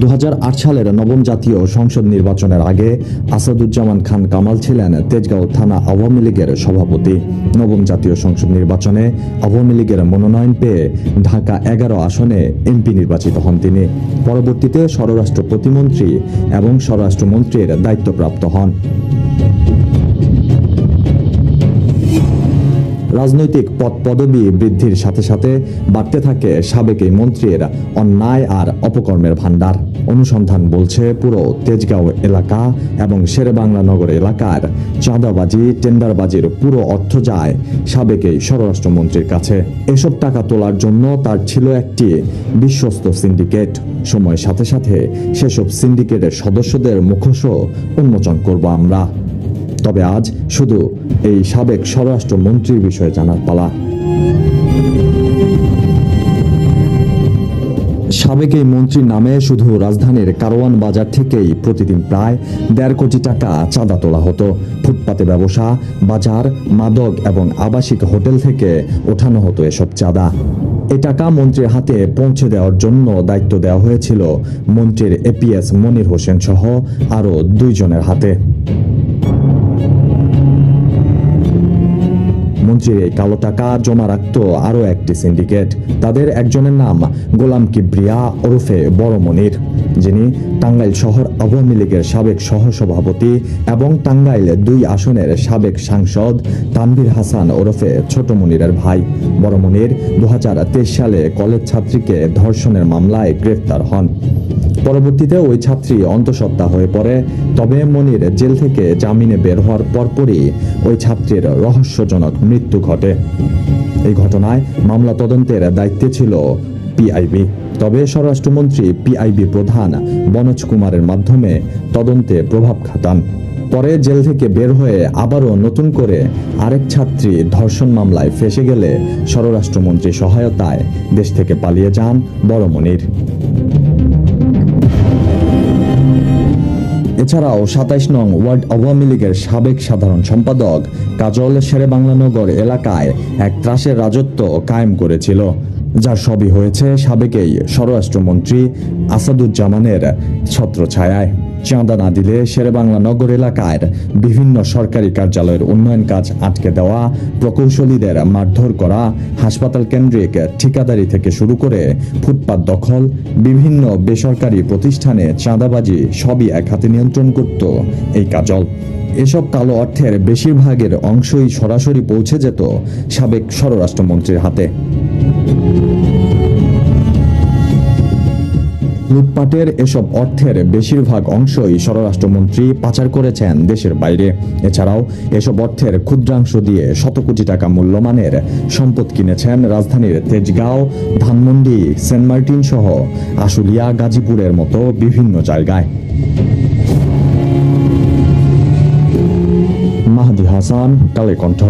2008 সালের নবম জাতীয় সংসদ নির্বাচনের আগে আসাদুজ্জামান খান কামাল ছিলেন তেজগাঁও থানা আওয়ামী লীগের সভাপতি। নবম জাতীয় সংসদ নির্বাচনে আওয়ামী লীগের মনোনয়ন পেয়ে ঢাকা 11 আসনে এমপি নির্বাচিত হন তিনি। পরবর্তীতে স্বরাষ্ট্র প্রতিমন্ত্রী এবং স্বরাষ্ট্রমন্ত্রীর দায়িত্বপ্রাপ্ত হন। রাজনৈতিক পদ পদবি বৃদ্ধির সাথে সাথে বাড়তে থাকে সাবেক এই মন্ত্রীর অন্যায় আর অপকর্মের ভাণ্ডার। অনুসন্ধান বলছে পুরো তেজগাঁও এলাকা এবং শেরেবাংলা নগর এলাকার চাঁদাবাজি টেন্ডারবাজির পুরো অর্থ যায় সাবেক এই স্বরাষ্ট্রমন্ত্রীর কাছে। এসব টাকা তোলার জন্য তার ছিল একটি বিশ্বস্ত সিন্ডিকেট। সময়ের সাথে সাথে সেসব সিন্ডিকেটের সদস্যদের মুখোশও উন্মোচন করব আমরা। তবে আজ শুধু এই সাবেক স্বরাষ্ট্রমন্ত্রীর বিষয়ে জানার পালা। সাবেক এই মন্ত্রীর নামে শুধু রাজধানীর কারওয়ান বাজার থেকেই প্রতিদিন প্রায় 1.5 কোটি টাকা চাঁদা তোলা হতো। ফুটপাতে ব্যবসা, বাজার, মাদক এবং আবাসিক হোটেল থেকে ওঠানো হতো এসব চাঁদা। এ টাকা মন্ত্রীর হাতে পৌঁছে দেওয়ার জন্য দায়িত্ব দেওয়া হয়েছিল মন্ত্রীর এপিএস মনির হোসেন সহ আরও 2 জনের হাতে। মন্ত্রীর এই কালো টাকা জমা রাখত আরও একটি সিন্ডিকেট। তাদের একজনের নাম গোলাম কিবরিয়া ওরফে বড় মনির, যিনি টাঙ্গাইল শহর আওয়ামী লীগের সাবেক সহসভাপতি এবং টাঙ্গাইল 2 আসনের সাবেক সাংসদ তানভীর হাসান ওরফে ছোট মনিরের ভাই। বড় মনির 2023 সালে কলেজ ছাত্রীকে ধর্ষণের মামলায় গ্রেফতার হন। পরবর্তীতে ওই ছাত্রী অন্তঃসত্ত্বা হয়ে পড়ে। তবে মনির জেল থেকে জামিনে বের হওয়ার পরপরই ওই ছাত্রীর রহস্যজনক মৃত্যু ঘটে। এই ঘটনায় মামলা তদন্তের দায়িত্বে ছিল পিআইবি। তবে স্বরাষ্ট্রমন্ত্রী পিআইবি প্রধান বনোজ কুমারের মাধ্যমে তদন্তে প্রভাব খাটান। পরে জেল থেকে বের হয়ে আবারও নতুন করে আরেক ছাত্রী ধর্ষণ মামলায় ফেঁসে গেলে স্বরাষ্ট্রমন্ত্রীর সহায়তায় দেশ থেকে পালিয়ে যান বড় মনির। এছাড়াও 27 নং ওয়ার্ড আওয়ামী লীগের সাবেক সাধারণ সম্পাদক কাজল শেরেবাংলা নগর এলাকায় এক ত্রাসের রাজত্ব কায়েম করেছিল, যার সবই হয়েছে সাবেক এই স্বরাষ্ট্রমন্ত্রী আসাদুজ্জামানের ছত্রছায়ায়। চাঁদা না দিলে শেরেবাংলা নগর এলাকার বিভিন্ন সরকারি কার্যালয়ের উন্নয়ন কাজ আটকে দেওয়া, প্রকৌশলীদের মারধর করা, হাসপাতাল কেন্দ্রিক ঠিকাদারি থেকে শুরু করে ফুটপাত দখল, বিভিন্ন বেসরকারি প্রতিষ্ঠানে চাঁদাবাজি সবই এক হাতে নিয়ন্ত্রণ করত এই কাজল। এসব কালো অর্থের বেশিরভাগের অংশই সরাসরি পৌঁছে যেত সাবেক স্বরাষ্ট্রমন্ত্রীর হাতে। লুটপাটের এসব অর্থের বেশিরভাগ অংশই স্বরাষ্ট্রমন্ত্রী পাচার করেছেন দেশের বাইরে। এছাড়াও এসব অর্থের ক্ষুদ্রাংশ দিয়ে শত কোটি টাকা মূল্যমানের সম্পদ কিনেছেন রাজধানীর তেজগাঁও, ধানমন্ডি, সেন্ট মার্টিন সহ আশুলিয়া, গাজীপুরের মতো বিভিন্ন জায়গায়। মাহদি হাসান, কালের কণ্ঠ।